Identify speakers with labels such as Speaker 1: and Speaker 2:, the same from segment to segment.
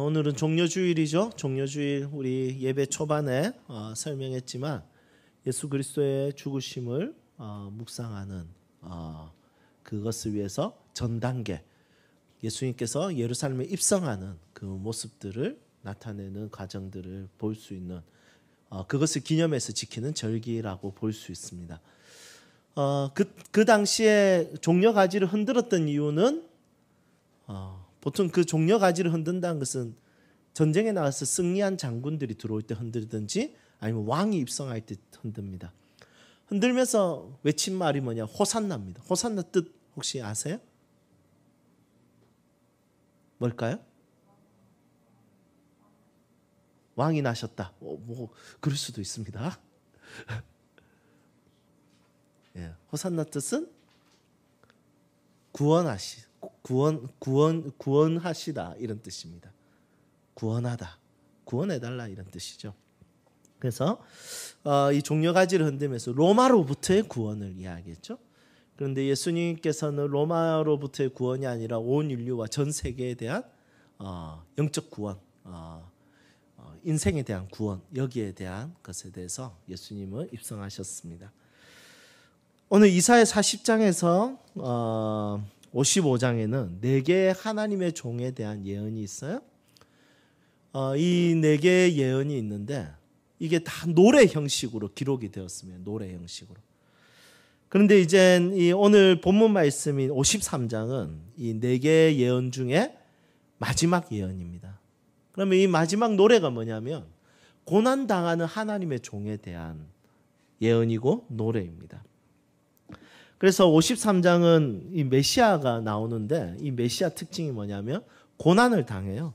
Speaker 1: 오늘은 종려주일이죠. 종려주일 우리 예배 초반에 설명했지만 예수 그리스도의 죽으심을 묵상하는 그것을 위해서 전 단계 예수님께서 예루살렘에 입성하는 그 모습들을 나타내는 과정들을 볼 수 있는 그것을 기념해서 지키는 절기라고 볼 수 있습니다. 그 당시에 종려가지를 흔들었던 이유는 보통 그 종려가지를 흔든다는 것은 전쟁에 나가서 승리한 장군들이 들어올 때 흔들든지 아니면 왕이 입성할 때 흔듭니다. 흔들면서 외친 말이 뭐냐? 호산나입니다. 호산나 뜻 혹시 아세요? 뭘까요? 왕이 나셨다. 뭐 그럴 수도 있습니다. 예, 호산나 뜻은 구원하시다 이런 뜻입니다. 구원하다, 구원해달라 이런 뜻이죠. 그래서 이 종려가지를 흔들면서 로마로부터의 구원을 이야기했죠. 그런데 예수님께서는 로마로부터의 구원이 아니라 온 인류와 전 세계에 대한 영적 구원, 인생에 대한 구원, 여기에 대한 것에 대해서 예수님은 입성하셨습니다. 오늘 이사야 40장에서 55장에는 4개의 하나님의 종에 대한 예언이 있어요. 이 4개의 예언이 있는데 이게 다 노래 형식으로 기록이 되었습니다. 노래 형식으로. 그런데 이제 오늘 본문 말씀인 53장은 이 4개의 예언 중에 마지막 예언입니다. 그러면 이 마지막 노래가 뭐냐면 고난당하는 하나님의 종에 대한 예언이고 노래입니다. 그래서 53장은 이 메시아가 나오는데 이 메시아 특징이 뭐냐면 고난을 당해요.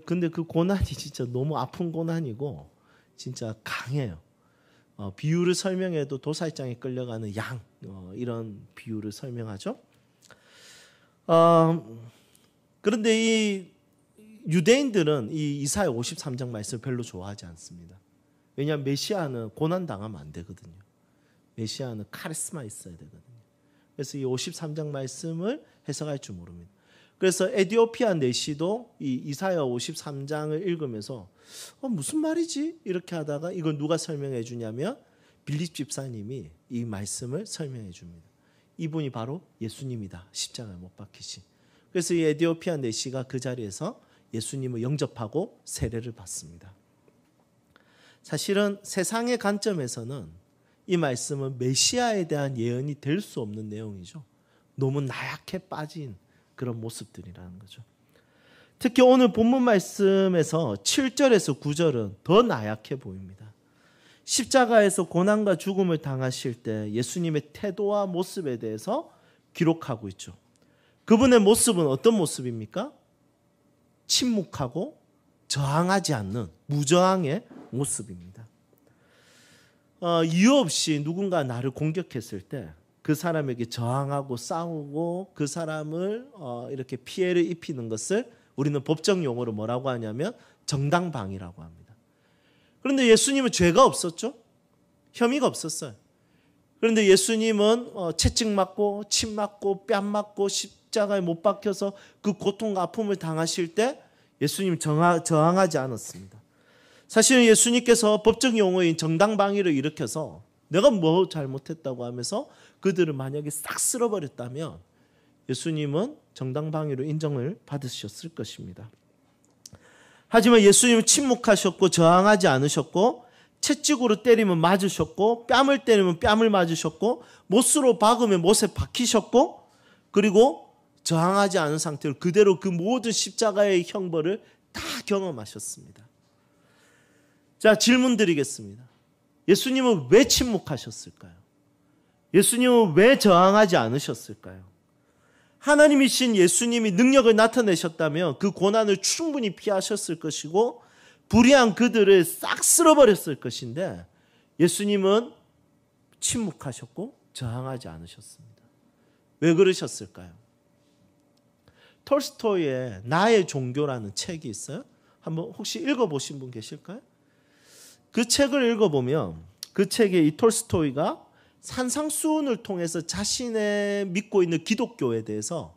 Speaker 1: 근데 그 고난이 진짜 너무 아픈 고난이고 진짜 강해요. 비유를 설명해도 도살장에 끌려가는 양 이런 비유를 설명하죠. 그런데 이 유대인들은 이 이사야 53장 말씀을 별로 좋아하지 않습니다. 왜냐하면 메시아는 고난 당하면 안 되거든요. 메시아는 카리스마 있어야 되거든요. 그래서 이 53장 말씀을 해석할 줄 모릅니다. 그래서 에디오피아 내시도 이 이사야 53장을 읽으면서 무슨 말이지? 이렇게 하다가 이걸 누가 설명해 주냐면 빌립 집사님이 이 말씀을 설명해 줍니다. 이분이 바로 예수님이다. 십자가에 못 박히신. 그래서 이 에디오피아 내시가 그 자리에서 예수님을 영접하고 세례를 받습니다. 사실은 세상의 관점에서는 이 말씀은 메시아에 대한 예언이 될 수 없는 내용이죠. 너무 나약해 빠진 그런 모습들이라는 거죠. 특히 오늘 본문 말씀에서 7절에서 9절은 더 나약해 보입니다. 십자가에서 고난과 죽음을 당하실 때 예수님의 태도와 모습에 대해서 기록하고 있죠. 그분의 모습은 어떤 모습입니까? 침묵하고 저항하지 않는 무저항의 모습입니다. 이유 없이 누군가 나를 공격했을 때 그 사람에게 저항하고 싸우고 그 사람을 이렇게 피해를 입히는 것을 우리는 법정 용어로 뭐라고 하냐면 정당방위라고 합니다. 그런데 예수님은 죄가 없었죠. 혐의가 없었어요. 그런데 예수님은 채찍 맞고 침 맞고 뺨 맞고 십자가에 못 박혀서 그 고통과 아픔을 당하실 때 예수님 저항하지 않았습니다. 사실은 예수님께서 법적 용어인 정당방위를 일으켜서 내가 뭐 잘못했다고 하면서 그들을 만약에 싹 쓸어버렸다면 예수님은 정당방위로 인정을 받으셨을 것입니다. 하지만 예수님은 침묵하셨고 저항하지 않으셨고 채찍으로 때리면 맞으셨고 뺨을 때리면 뺨을 맞으셨고 못으로 박으면 못에 박히셨고 그리고 저항하지 않은 상태로 그대로 그 모든 십자가의 형벌을 다 경험하셨습니다. 자, 질문 드리겠습니다. 예수님은 왜 침묵하셨을까요? 예수님은 왜 저항하지 않으셨을까요? 하나님이신 예수님이 능력을 나타내셨다면 그 고난을 충분히 피하셨을 것이고 불의한 그들을 싹 쓸어버렸을 것인데 예수님은 침묵하셨고 저항하지 않으셨습니다. 왜 그러셨을까요? 톨스토이의 나의 종교라는 책이 있어요. 한번 혹시 읽어보신 분 계실까요? 그 책을 읽어보면 그 책에 이 톨스토이가 산상수훈을 통해서 자신의 믿고 있는 기독교에 대해서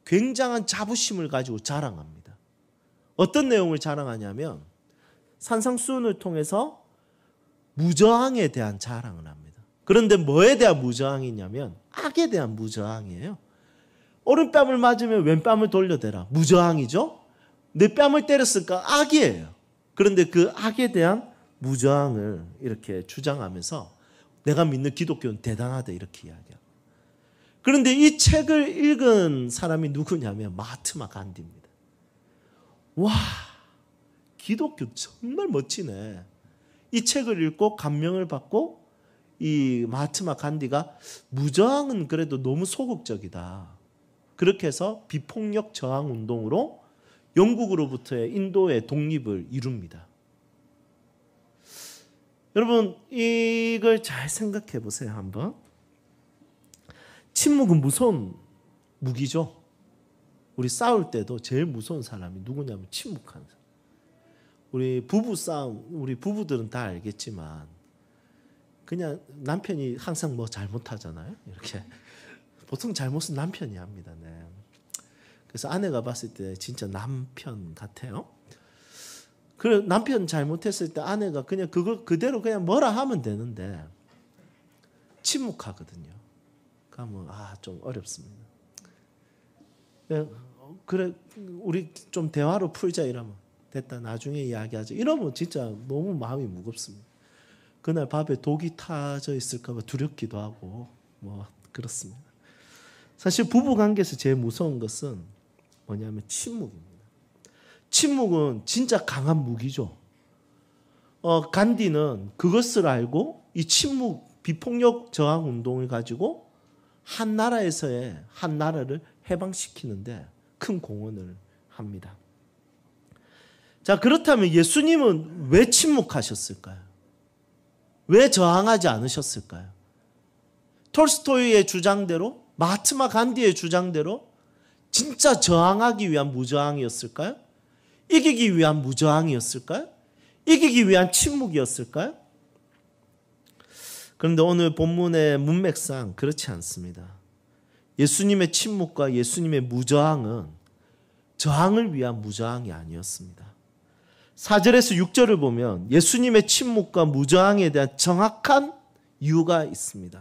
Speaker 1: 굉장한 자부심을 가지고 자랑합니다. 어떤 내용을 자랑하냐면 산상수훈을 통해서 무저항에 대한 자랑을 합니다. 그런데 뭐에 대한 무저항이냐면 악에 대한 무저항이에요. 오른뺨을 맞으면 왼뺨을 돌려대라. 무저항이죠. 내 뺨을 때렸을까? 악이에요. 그런데 그 악에 대한 무저항을 이렇게 주장하면서 내가 믿는 기독교는 대단하다 이렇게 이야기해요. 그런데 이 책을 읽은 사람이 누구냐면 마하트마 간디입니다. 와, 기독교 정말 멋지네. 이 책을 읽고 감명을 받고 이 마하트마 간디가 무저항은 그래도 너무 소극적이다. 그렇게 해서 비폭력 저항 운동으로 영국으로부터의 인도의 독립을 이룹니다. 여러분 이걸 잘 생각해 보세요. 한번. 침묵은 무서운 무기죠. 우리 싸울 때도 제일 무서운 사람이 누구냐면 침묵하는 사람. 우리 부부 싸움, 우리 부부들은 다 알겠지만 그냥 남편이 항상 뭐 잘못하잖아요. 이렇게 보통 잘못은 남편이 합니다. 네. 그래서 아내가 봤을 때 진짜 남편 같아요. 그 남편 잘못했을 때 아내가 그냥 그걸 그대로 그냥 뭐라 하면 되는데 침묵하거든요. 그러면 좀 어렵습니다. 그래 우리 좀 대화로 풀자 이러면 됐다 나중에 이야기하자 이러면 진짜 너무 마음이 무겁습니다. 그날 밥에 독이 타져 있을까 봐 두렵기도 하고 뭐 그렇습니다. 사실 부부 관계에서 제일 무서운 것은 뭐냐면 침묵입니다. 침묵은 진짜 강한 무기죠. 간디는 그것을 알고 이 침묵 비폭력 저항 운동을 가지고 한 나라에서의 한 나라를 해방시키는데 큰 공헌을 합니다. 자, 그렇다면 예수님은 왜 침묵하셨을까요? 왜 저항하지 않으셨을까요? 톨스토이의 주장대로, 마하트마 간디의 주장대로 진짜 저항하기 위한 무저항이었을까요? 이기기 위한 무저항이었을까요? 이기기 위한 침묵이었을까요? 그런데 오늘 본문의 문맥상 그렇지 않습니다. 예수님의 침묵과 예수님의 무저항은 저항을 위한 무저항이 아니었습니다. 4절에서 6절을 보면 예수님의 침묵과 무저항에 대한 정확한 이유가 있습니다.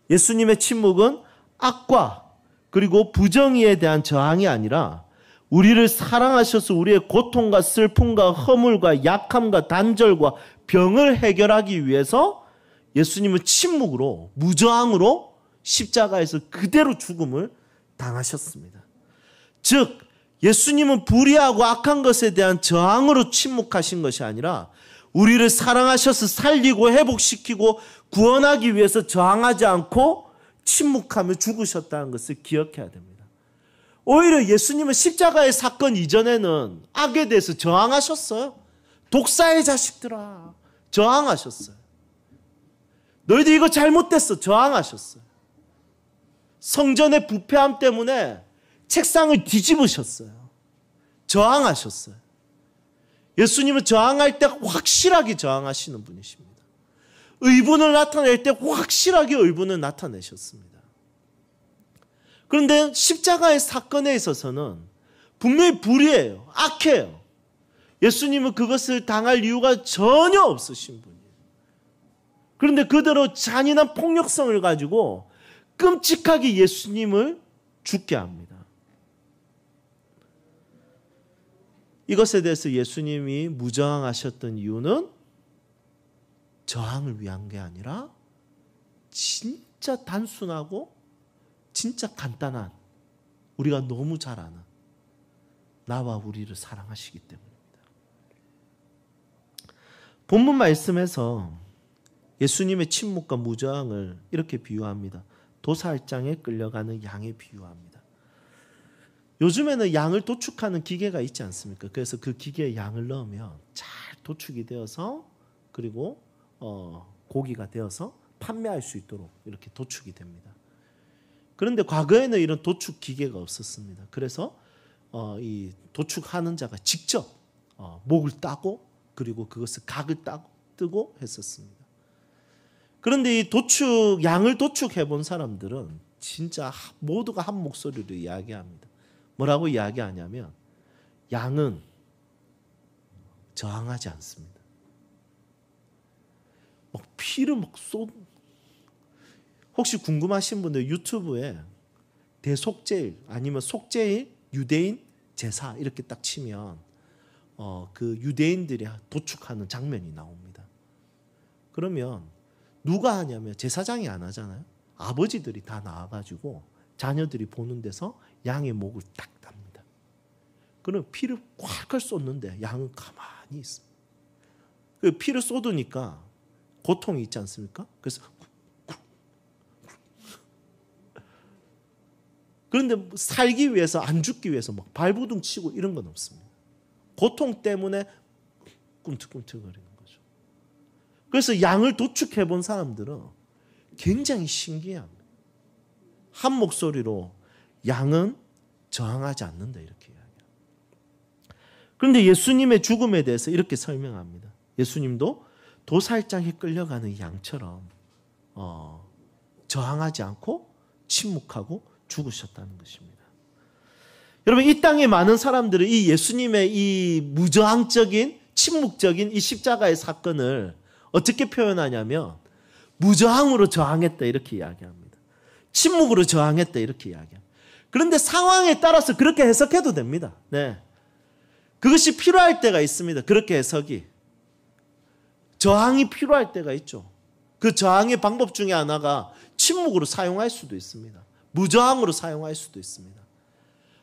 Speaker 1: 예수님의 침묵은 악과 그리고 부정의에 대한 저항이 아니라 우리를 사랑하셔서 우리의 고통과 슬픔과 허물과 약함과 단절과 병을 해결하기 위해서 예수님은 침묵으로 무저항으로 십자가에서 그대로 죽음을 당하셨습니다. 즉 예수님은 불의하고 악한 것에 대한 저항으로 침묵하신 것이 아니라 우리를 사랑하셔서 살리고 회복시키고 구원하기 위해서 저항하지 않고 침묵하며 죽으셨다는 것을 기억해야 됩니다. 오히려 예수님은 십자가의 사건 이전에는 악에 대해서 저항하셨어요. 독사의 자식들아 저항하셨어요. 너희들 이거 잘못됐어 저항하셨어요. 성전의 부패함 때문에 책상을 뒤집으셨어요. 저항하셨어요. 예수님은 저항할 때 확실하게 저항하시는 분이십니다. 의분을 나타낼 때 확실하게 의분을 나타내셨습니다. 그런데 십자가의 사건에 있어서는 분명히 불의해요. 악해요. 예수님은 그것을 당할 이유가 전혀 없으신 분이에요. 그런데 그대로 잔인한 폭력성을 가지고 끔찍하게 예수님을 죽게 합니다. 이것에 대해서 예수님이 무저항하셨던 이유는 저항을 위한 게 아니라 진짜 단순하고 진짜 간단한 우리가 너무 잘 아는 나와 우리를 사랑하시기 때문입니다. 본문 말씀에서 예수님의 침묵과 무저항을 이렇게 비유합니다. 도살장에 끌려가는 양에 비유합니다. 요즘에는 양을 도축하는 기계가 있지 않습니까? 그래서 그 기계에 양을 넣으면 잘 도축이 되어서 그리고 고기가 되어서 판매할 수 있도록 이렇게 도축이 됩니다. 그런데 과거에는 이런 도축 기계가 없었습니다. 그래서 이 도축하는 자가 직접 목을 따고 그리고 그것을 각을 뜨고 했었습니다. 그런데 이 양을 도축해 본 사람들은 진짜 모두가 한 목소리로 이야기합니다. 뭐라고 이야기하냐면 양은 저항하지 않습니다. 막 피를 막 혹시 궁금하신 분들 유튜브에 대속죄일 아니면 속죄일 유대인 제사 이렇게 딱 치면 그 유대인들이 도축하는 장면이 나옵니다. 그러면 누가 하냐면 제사장이 안 하잖아요. 아버지들이 다 나와가지고 자녀들이 보는 데서 양의 목을 딱 땁니다. 그럼 피를 콸콸 쏟는데 양은 가만히 있습니다. 그 피를 쏟으니까 고통이 있지 않습니까? 그래서 그런데 살기 위해서 안 죽기 위해서 막 발부둥 치고 이런 건 없습니다. 고통 때문에 꿈틀꿈틀거리는 거죠. 그래서 양을 도축해 본 사람들은 굉장히 신기합니다. 한 목소리로 양은 저항하지 않는다 이렇게 이야기합니다. 그런데 예수님의 죽음에 대해서 이렇게 설명합니다. 예수님도 도살장에 끌려가는 양처럼 저항하지 않고 침묵하고 죽으셨다는 것입니다. 여러분 이 땅에 많은 사람들은 이 예수님의 이 무저항적인 침묵적인 이 십자가의 사건을 어떻게 표현하냐면 무저항으로 저항했다 이렇게 이야기합니다. 침묵으로 저항했다 이렇게 이야기합니다. 그런데 상황에 따라서 그렇게 해석해도 됩니다. 네. 그것이 필요할 때가 있습니다. 그렇게 해석이. 저항이 필요할 때가 있죠. 그 저항의 방법 중에 하나가 침묵으로 사용할 수도 있습니다. 무저항으로 사용할 수도 있습니다.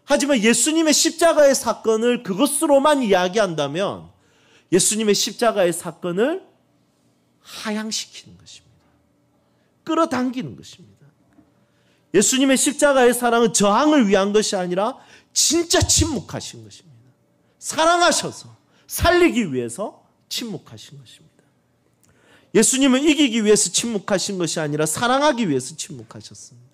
Speaker 1: 하지만 예수님의 십자가의 사건을 그것으로만 이야기한다면 예수님의 십자가의 사건을 하향시키는 것입니다. 끌어당기는 것입니다. 예수님의 십자가의 사랑은 저항을 위한 것이 아니라 진짜 침묵하신 것입니다. 사랑하셔서 살리기 위해서 침묵하신 것입니다. 예수님은 이기기 위해서 침묵하신 것이 아니라 사랑하기 위해서 침묵하셨습니다.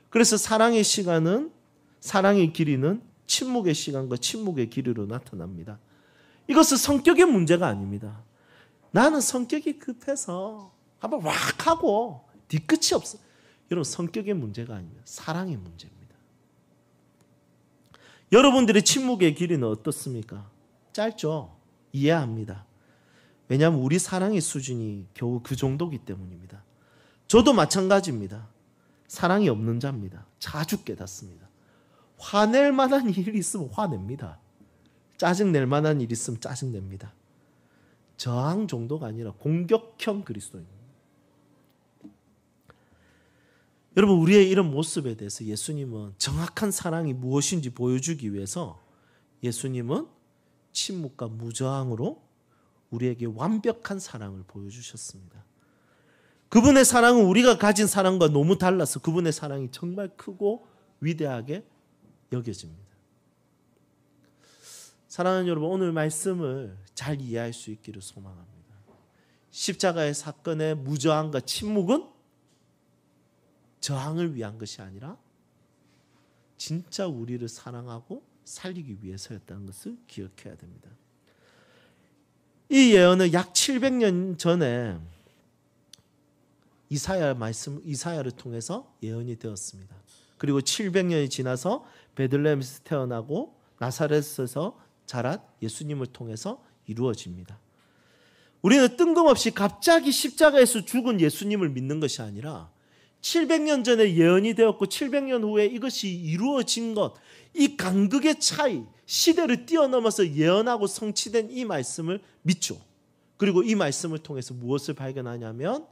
Speaker 1: 그래서 사랑의 시간은 사랑의 길이는 침묵의 시간과 침묵의 길이로 나타납니다. 이것은 성격의 문제가 아닙니다. 나는 성격이 급해서 한번 왁 하고 뒤끝이 없어. 여러분 성격의 문제가 아닙니다. 사랑의 문제입니다. 여러분들의 침묵의 길이는 어떻습니까? 짧죠? 이해합니다. 왜냐하면 우리 사랑의 수준이 겨우 그 정도이기 때문입니다. 저도 마찬가지입니다. 사랑이 없는 자입니다. 자주 깨닫습니다. 화낼 만한 일이 있으면 화냅니다. 짜증낼 만한 일이 있으면 짜증냅니다. 저항 정도가 아니라 공격형 그리스도입니다. 여러분 우리의 이런 모습에 대해서 예수님은 정확한 사랑이 무엇인지 보여주기 위해서 예수님은 침묵과 무저항으로 우리에게 완벽한 사랑을 보여주셨습니다. 그분의 사랑은 우리가 가진 사랑과 너무 달라서 그분의 사랑이 정말 크고 위대하게 여겨집니다. 사랑하는 여러분, 오늘 말씀을 잘 이해할 수 있기를 소망합니다. 십자가의 사건의 무저항과 침묵은 저항을 위한 것이 아니라 진짜 우리를 사랑하고 살리기 위해서였다는 것을 기억해야 됩니다. 이 예언은 약 700년 전에 이사야를 통해서 예언이 되었습니다. 그리고 700년이 지나서 베들레헴에서 태어나고 나사렛에서 자란 예수님을 통해서 이루어집니다. 우리는 뜬금없이 갑자기 십자가에서 죽은 예수님을 믿는 것이 아니라 700년 전에 예언이 되었고 700년 후에 이것이 이루어진 것, 이 간극의 차이, 시대를 뛰어넘어서 예언하고 성취된 이 말씀을 믿죠. 그리고 이 말씀을 통해서 무엇을 발견하냐면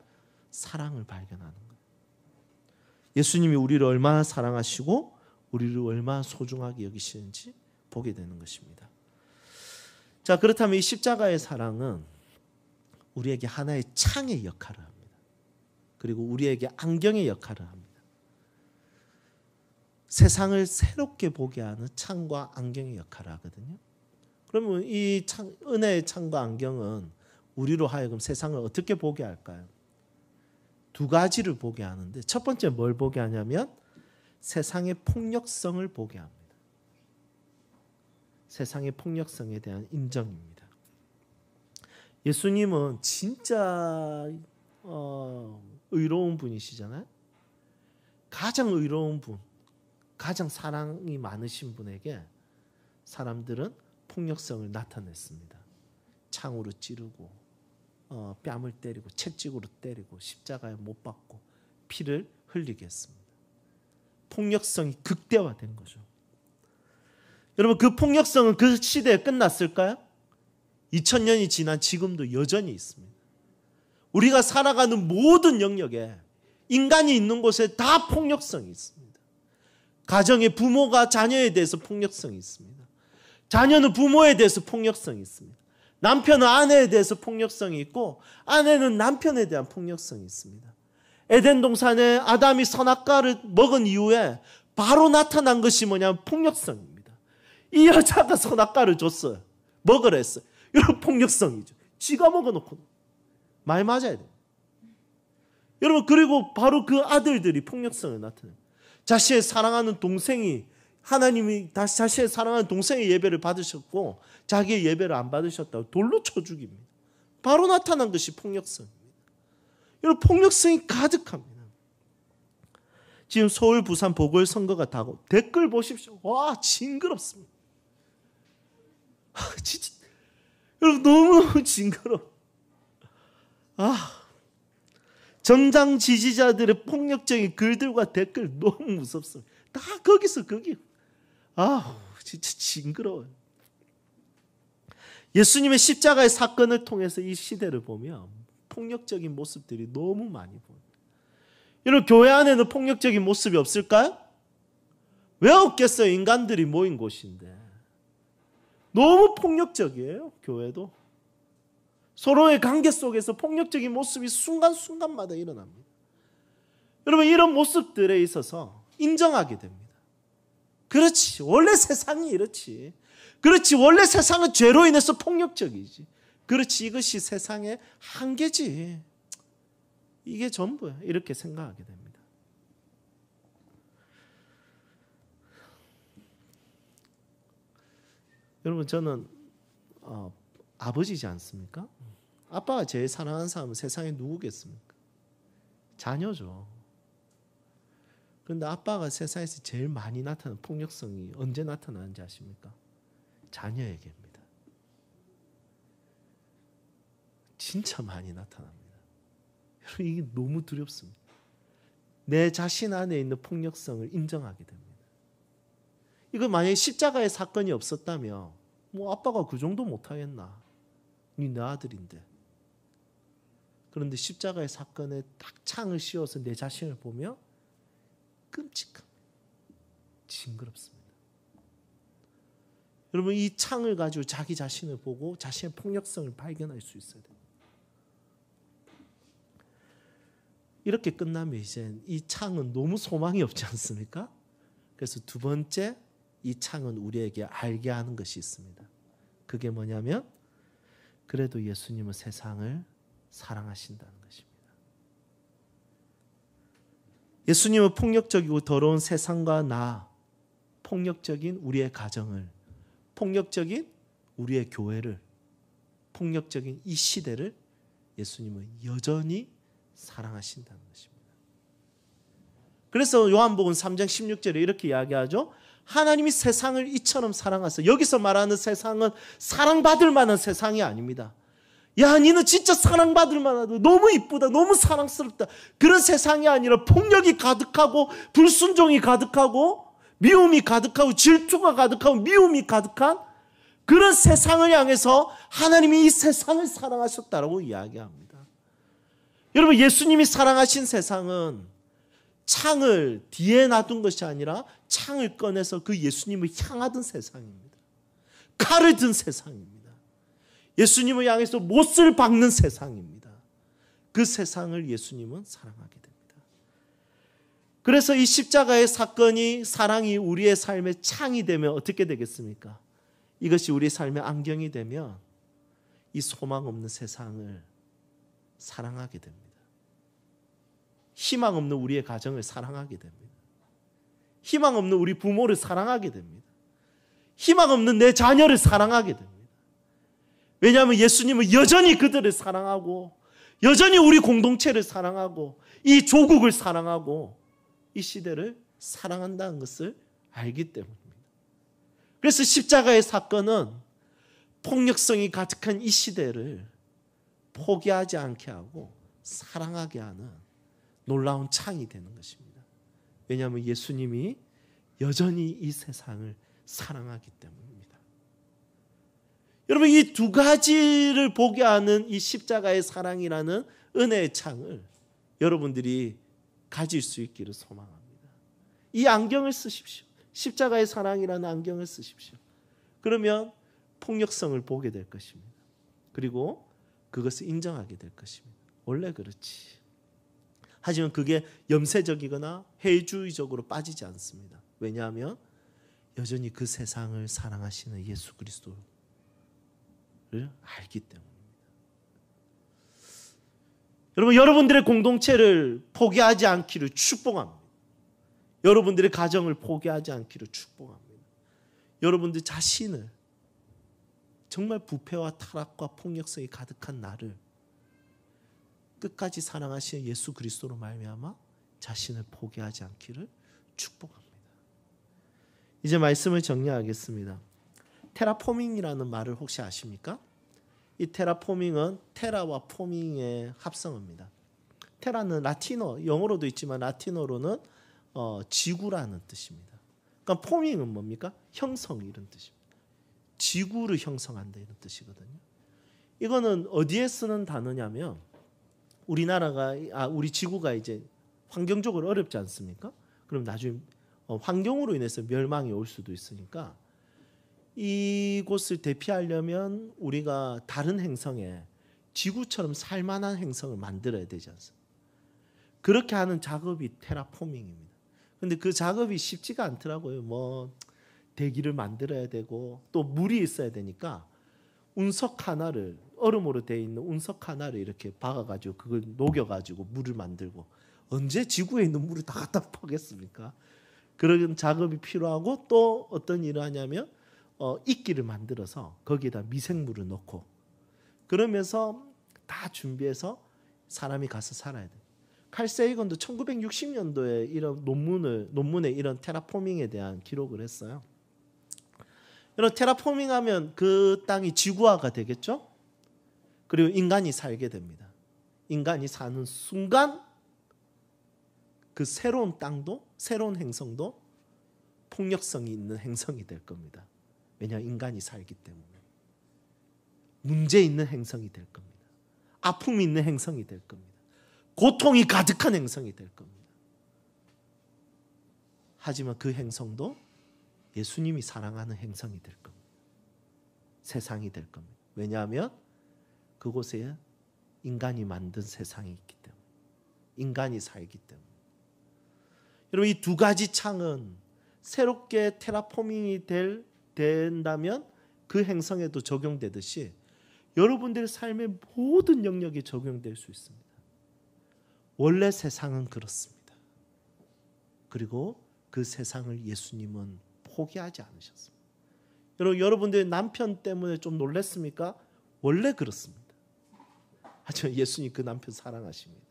Speaker 1: 사랑을 발견하는 거예요. 예수님이 우리를 얼마나 사랑하시고 우리를 얼마나 소중하게 여기시는지 보게 되는 것입니다. 자, 그렇다면 이 십자가의 사랑은 우리에게 하나의 창의 역할을 합니다. 그리고 우리에게 안경의 역할을 합니다. 세상을 새롭게 보게 하는 창과 안경의 역할을 하거든요. 그러면 이 은혜의 창과 안경은 우리로 하여금 세상을 어떻게 보게 할까요? 두 가지를 보게 하는데 첫 번째 뭘 보게 하냐면 세상의 폭력성을 보게 합니다. 세상의 폭력성에 대한 인정입니다. 예수님은 진짜 의로운 분이시잖아요. 가장 의로운 분, 가장 사랑이 많으신 분에게 사람들은 폭력성을 나타냈습니다. 창으로 찌르고 뺨을 때리고 채찍으로 때리고 십자가에 못 박고 피를 흘리게 했습니다. 폭력성이 극대화된 거죠. 여러분, 그 폭력성은 그 시대에 끝났을까요? 2000년이 지난 지금도 여전히 있습니다. 우리가 살아가는 모든 영역에 인간이 있는 곳에 다 폭력성이 있습니다. 가정의 부모가 자녀에 대해서 폭력성이 있습니다. 자녀는 부모에 대해서 폭력성이 있습니다. 남편은 아내에 대해서 폭력성이 있고 아내는 남편에 대한 폭력성이 있습니다. 에덴 동산에 아담이 선악과를 먹은 이후에 바로 나타난 것이 뭐냐면 폭력성입니다. 이 여자가 선악과를 줬어요. 먹으라 했어요. 여러분, 폭력성이죠. 지가 먹어놓고 말 맞아야 돼요. 여러분, 그리고 바로 그 아들들이 폭력성을 나타내요. 자신의 사랑하는 동생이, 하나님이 다시 자신의 사랑하는 동생의 예배를 받으셨고 자기의 예배를 안 받으셨다고 돌로 쳐 죽입니다. 바로 나타난 것이 폭력성입니다. 여러분, 폭력성이 가득합니다. 지금 서울, 부산 보궐선거가 다고 댓글 보십시오. 와, 징그럽습니다. 진짜 여러분, 너무 징그러워. 정당 지지자들의 폭력적인 글들과 댓글 너무 무섭습니다. 다 거기서 거기. 진짜 징그러워요. 예수님의 십자가의 사건을 통해서 이 시대를 보면 폭력적인 모습들이 너무 많이 보여요. 여러분, 교회 안에는 폭력적인 모습이 없을까요? 왜 없겠어요? 인간들이 모인 곳인데. 너무 폭력적이에요, 교회도. 서로의 관계 속에서 폭력적인 모습이 순간순간마다 일어납니다. 여러분, 이런 모습들에 있어서 인정하게 됩니다. 그렇지, 원래 세상이 이렇지. 그렇지, 원래 세상은 죄로 인해서 폭력적이지. 그렇지, 이것이 세상의 한계지. 이게 전부야. 이렇게 생각하게 됩니다. 여러분, 저는 아버지지 않습니까? 아빠가 제일 사랑하는 사람은 세상에 누구겠습니까? 자녀죠. 그런데 아빠가 세상에서 제일 많이 나타나는 폭력성이 언제 나타나는지 아십니까? 자녀에게입니다. 진짜 많이 나타납니다. 여러분, 이게 너무 두렵습니다. 내 자신 안에 있는 폭력성을 인정하게 됩니다. 이거 만약에 십자가의 사건이 없었다면 아빠가 그 정도 못하겠나? 네 아들인데. 그런데 십자가의 사건에 딱 창을 씌워서 내 자신을 보면 끔찍합니다. 징그럽습니다. 여러분, 이 창을 가지고 자기 자신을 보고 자신의 폭력성을 발견할 수 있어야 돼요. 이렇게 끝나면 이제 이 창은 너무 소망이 없지 않습니까? 그래서 두 번째, 이 창은 우리에게 알게 하는 것이 있습니다. 그게 뭐냐면 그래도 예수님은 세상을 사랑하신다는 것입니다. 예수님은 폭력적이고 더러운 세상과 폭력적인 우리의 가정을, 폭력적인 우리의 교회를, 폭력적인 이 시대를 예수님은 여전히 사랑하신다는 것입니다. 그래서 요한복음 3장 16절에 이렇게 이야기하죠. 하나님이 세상을 이처럼 사랑하사. 여기서 말하는 세상은 사랑받을 만한 세상이 아닙니다. 야, 니는 진짜 사랑받을 만하다. 너무 이쁘다. 너무 사랑스럽다. 그런 세상이 아니라 폭력이 가득하고 불순종이 가득하고 미움이 가득하고 질투가 가득하고 미움이 가득한 그런 세상을 향해서 하나님이 이 세상을 사랑하셨다라고 이야기합니다. 여러분, 예수님이 사랑하신 세상은 창을 뒤에 놔둔 것이 아니라 창을 꺼내서 그 예수님을 향하던 세상입니다. 칼을 든 세상입니다. 예수님을 향해서 못을 박는 세상입니다. 그 세상을 예수님은 사랑하게 됩니다. 그래서 이 십자가의 사건이, 사랑이 우리의 삶의 창이 되면 어떻게 되겠습니까? 이것이 우리의 삶의 안경이 되면 이 소망 없는 세상을 사랑하게 됩니다. 희망 없는 우리의 가정을 사랑하게 됩니다. 희망 없는 우리 부모를 사랑하게 됩니다. 희망 없는 내 자녀를 사랑하게 됩니다. 왜냐하면 예수님은 여전히 그들을 사랑하고 여전히 우리 공동체를 사랑하고 이 조국을 사랑하고 이 시대를 사랑한다는 것을 알기 때문입니다. 그래서 십자가의 사건은 폭력성이 가득한 이 시대를 포기하지 않게 하고 사랑하게 하는 놀라운 창이 되는 것입니다. 왜냐하면 예수님이 여전히 이 세상을 사랑하기 때문입니다. 여러분, 이 두 가지를 보게 하는 이 십자가의 사랑이라는 은혜의 창을 여러분들이 가질 수 있기를 소망합니다. 이 안경을 쓰십시오. 십자가의 사랑이라는 안경을 쓰십시오. 그러면 폭력성을 보게 될 것입니다. 그리고 그것을 인정하게 될 것입니다. 원래 그렇지. 하지만 그게 염세적이거나 해주의적으로 빠지지 않습니다. 왜냐하면 여전히 그 세상을 사랑하시는 예수 그리스도를 알기 때문입니다. 여러분, 여러분들의 공동체를 포기하지 않기를 축복합니다. 여러분들의 가정을 포기하지 않기를 축복합니다. 여러분들 자신을, 정말 부패와 타락과 폭력성이 가득한 나를 끝까지 사랑하시는 예수 그리스도로 말미암아 자신을 포기하지 않기를 축복합니다. 이제 말씀을 정리하겠습니다. 테라포밍이라는 말을 혹시 아십니까? 이 테라포밍은 테라와 포밍의 합성어입니다. 테라는 라틴어, 영어로도 있지만 라틴어로는 지구라는 뜻입니다. 그러니까 포밍은 뭡니까? 형성, 이런 뜻입니다. 지구를 형성한다, 이런 뜻이거든요. 이거는 어디에 쓰는 단어냐면 우리 지구가 이제 환경적으로 어렵지 않습니까? 그럼 나중에 환경으로 인해서 멸망이 올 수도 있으니까 이곳을 대피하려면 우리가 다른 행성에 지구처럼 살만한 행성을 만들어야 되지 않습니까? 그렇게 하는 작업이 테라포밍입니다. 근데 그 작업이 쉽지가 않더라고요. 뭐 대기를 만들어야 되고 또 물이 있어야 되니까 운석 하나를, 얼음으로 되어 있는 운석 하나를 이렇게 박아가지고 그걸 녹여가지고 물을 만들고, 언제 지구에 있는 물을 다 갖다 퍼겠습니까? 그런 작업이 필요하고, 또 어떤 일을 하냐면 이끼를 만들어서 거기에다 미생물을 넣고, 그러면서 다 준비해서 사람이 가서 살아야 돼요. 칼 세이건도 1960년도에 이런 논문에 이런 테라포밍에 대한 기록을 했어요. 이런 테라포밍하면 그 땅이 지구화가 되겠죠? 그리고 인간이 살게 됩니다. 인간이 사는 순간 그 새로운 땅도, 새로운 행성도 폭력성이 있는 행성이 될 겁니다. 왜냐하면 인간이 살기 때문에. 문제 있는 행성이 될 겁니다. 아픔이 있는 행성이 될 겁니다. 고통이 가득한 행성이 될 겁니다. 하지만 그 행성도 예수님이 사랑하는 행성이 될 겁니다. 세상이 될 겁니다. 왜냐하면 그곳에 인간이 만든 세상이 있기 때문에, 인간이 살기 때문에. 여러분, 이 두 가지 창은 새롭게 테라포밍이 된다면 그 행성에도 적용되듯이 여러분들의 삶의 모든 영역에 적용될 수 있습니다. 원래 세상은 그렇습니다. 그리고 그 세상을 예수님은 포기하지 않으셨습니다. 여러분들의 남편 때문에 좀 놀랐습니까? 원래 그렇습니다. 하지만 예수님 그 남편 사랑하십니다.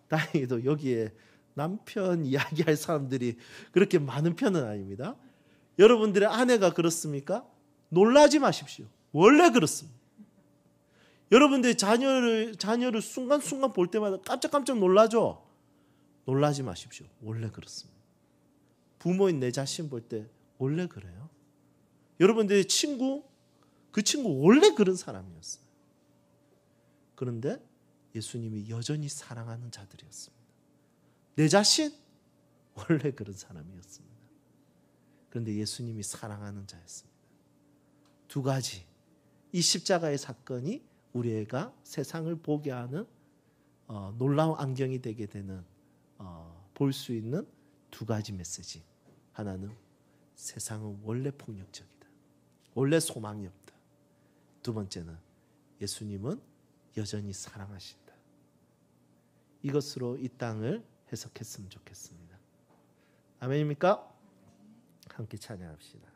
Speaker 1: 다행히도 여기에 남편 이야기할 사람들이 그렇게 많은 편은 아닙니다. 여러분들의 아내가 그렇습니까? 놀라지 마십시오. 원래 그렇습니다. 여러분들의 자녀를 순간순간 볼 때마다 깜짝깜짝 놀라죠? 놀라지 마십시오. 원래 그렇습니다. 부모인 내 자신 볼 때 원래 그래요. 여러분들의 그 친구 원래 그런 사람이었어요. 그런데 예수님이 여전히 사랑하는 자들이었습니다. 내 자신 원래 그런 사람이었습니다. 그런데 예수님이 사랑하는 자였습니다. 두 가지, 이 십자가의 사건이 우리가 세상을 보게 하는 놀라운 안경이 되게 되는, 볼 수 있는 두 가지 메시지. 하나는 세상은 원래 폭력적이다. 원래 소망이 없다. 두 번째는 예수님은 여전히 사랑하신다. 이것으로 이 땅을 해석했으면 좋겠습니다. 아멘입니까? 함께 찬양합시다.